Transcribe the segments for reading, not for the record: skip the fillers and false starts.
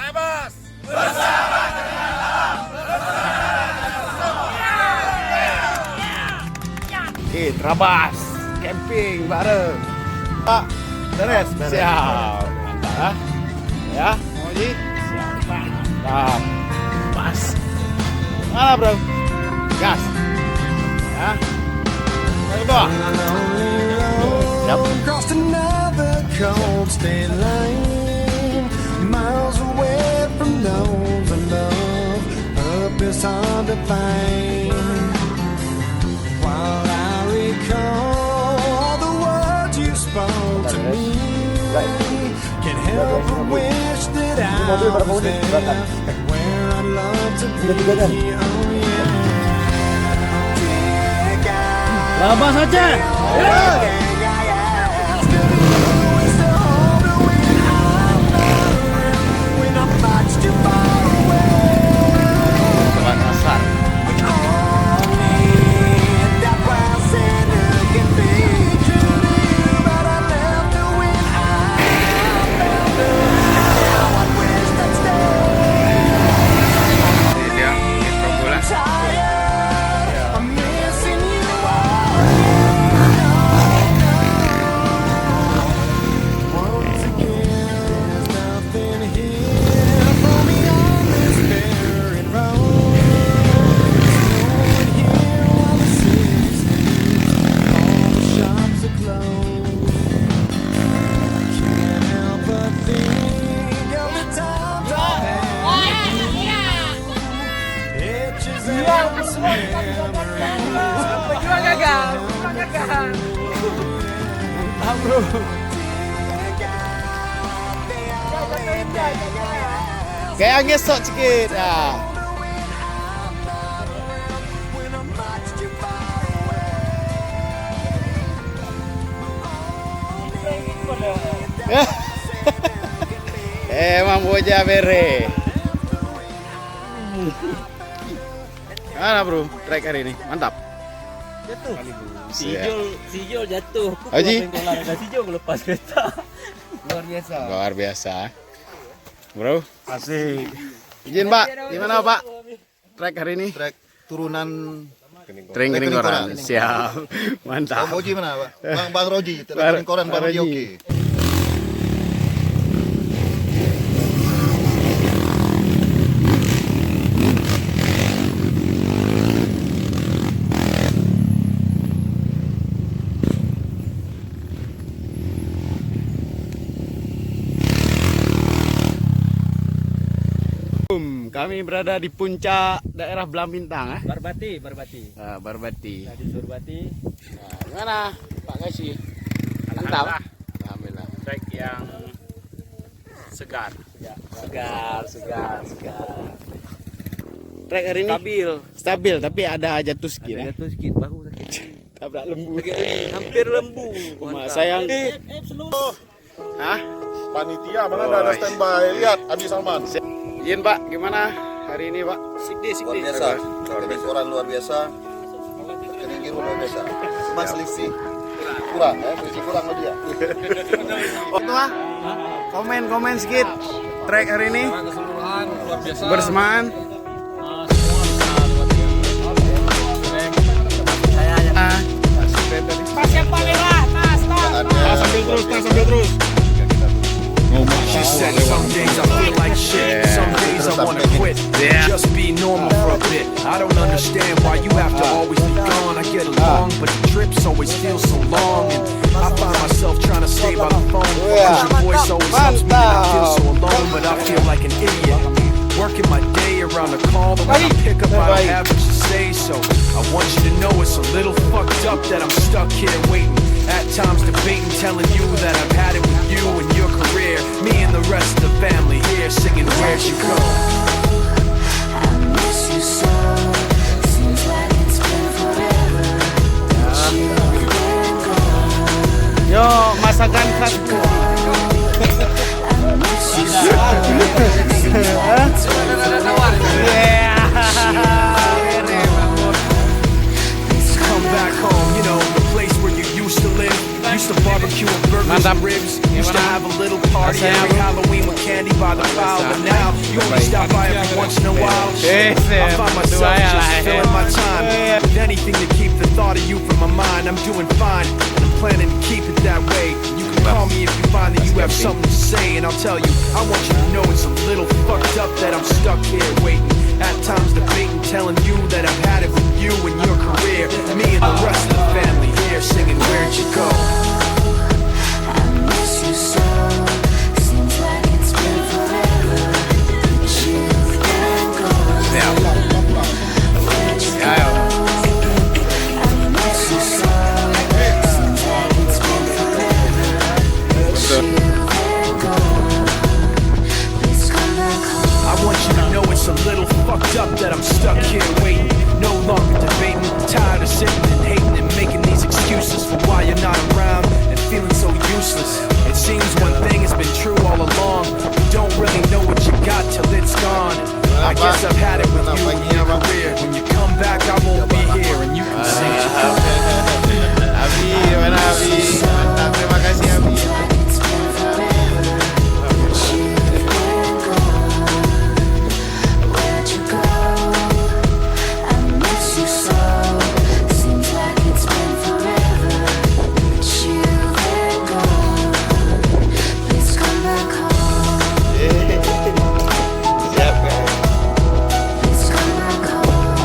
Bebas. Oke, Trabas camping bareng Pak Teres. Siap. Mantap ya. Moji. Siap. Mantap. Pas. Mana bro? Gas. Ya. Yang kedua. Siap. Crossed another cold state line, miles away from those I love. Up is hard to find. While I recall the words you spoke to me, can't help but wish that I was there, where I'd love to be. Oh yeah. Trabas aja. Teman kasar. Kayak ngesot sedikit ya. Emang bocah bere. Mana bro, trek hari ini mantap. Jatuh. Siap. Si Jol jatuh. Haji. Si Jol melepas kereta. Luar biasa. Luar biasa. Bro, Asik. izin Pak, gimana Pak? Trek hari ini? Trek turunan Tring koran. Siap. Mantap. Bang Roji mana, Pak? Bang Roji, Bang trek koran Bang Roji. Roji. Oke. Kami berada di puncak daerah Belambintang, Barbati. Barbati. Di Surbati. Nah, gimana Pak Kasih? Mantap. Alhamdulillah. Trek yang segar. Segar. Trek hari ini stabil, tapi ada jatuh sedikit ya. Jatuh sedikit bahu sakit. Tabrak lembu. Hampir lembu. Mak sayang. Hah? Panitia mana ada standby? Lihat Abi Salman. Izin Pak, gimana hari ini Pak? Luar biasa. Trek koran luar biasa. Rekening biru luar biasa. Cuma selisih kurang ya, selisih kurang sama dia. Itu ah. Komen sedikit. Trek hari ini Keseluruhan luar biasa. berseman. Pas yang paling lah, tas. Sambil terus. She said some days I feel like shit, some days I wanna quit. Just be normal for a bit. I don't understand why you have to always be gone. I get along, but the trips always feel so long. And I find myself trying to stay by the phone, cause your voice always helps me and I feel so alone. But I feel like an idiot, working my day around the call. But when I pick up I don't have much to say. So I want you to know it's a little fucked up that I'm stuck here waiting, at times debating, telling you that I've had it with you and your career. Me and the rest of the family here singing Where'd You Go. I miss you so. Seems like it's been forever. But you let go. Yo, masakan khas. I miss you so. Seems like it's been forever. Please come back home, you know, the place where you used to live. Used to barbecue and burgers Mantap. and ribs. Used to have a little party Every Halloween with candy by the pile, but now you only stop by every once in a while. I find myself just filling my time with anything to keep the thought of you from my mind. I'm doing fine, and I'm planning to keep it that way. You can call me if you find that you have something to say, and I'll tell you, I want you to know it's a little fucked up that I'm stuck here waiting. At times debating, telling you that I've had it with you and your career. Me and the rest of the family here singing, where'd you go? I miss you so. Seems like it's been forever. But you've been gone. Where'd you go? I miss you so. Seems like it's been forever. But you've been gone. Please come back home. I want you to know it's a little fucked up that I'm stuck here waiting. No longer debating, tired of sitting and hating and making these excuses for why you're not around and feeling so useless. It seems one thing has been true all along. You don't really know what you got till it's gone. I guess I've had it with you in your career. When you come back, I won't be here and you can sing it. Abi, mana Abi? Mantap, terima kasih Abi. Like it's been forever. But you've been gone. Where'd you go? I miss you so. Seems like it's been forever. But you've been gone. Please come back home. Siap guys. Please come back home.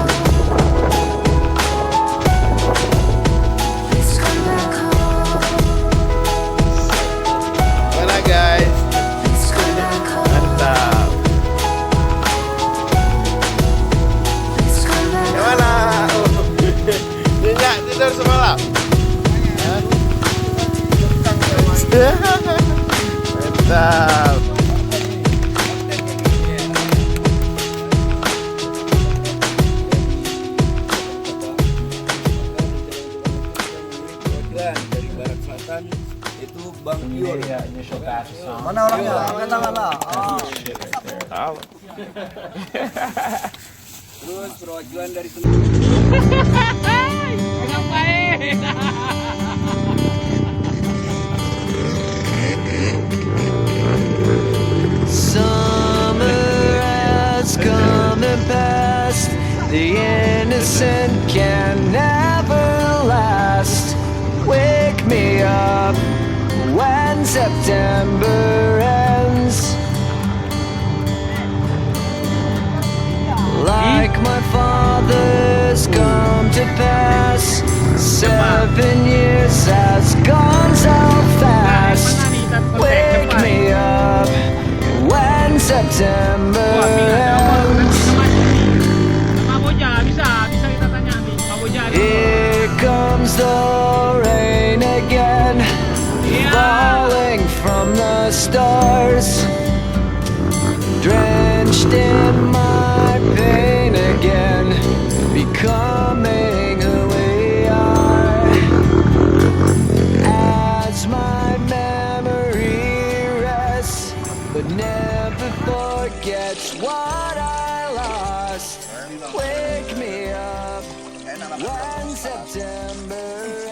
Please come back home. Mana guys? Please come back home. Mantap. Please come back Yang mana? Nyenyak tidur semalam? Mantap. Dari barat selatan itu Bang Yul. Mana orangnya? Angkat tangan lah. Terus perwakilan dari Summer has come and passed. The innocent can never last. Wake me up when September ends. Like my father's come to pass. 7 years has gone so fast. Wake me up when September ends. Here comes the rain again, falling from the stars, drenched in my pain again, becoming who we are. As my memory rests, but never forgets what I lost. Wake me up when September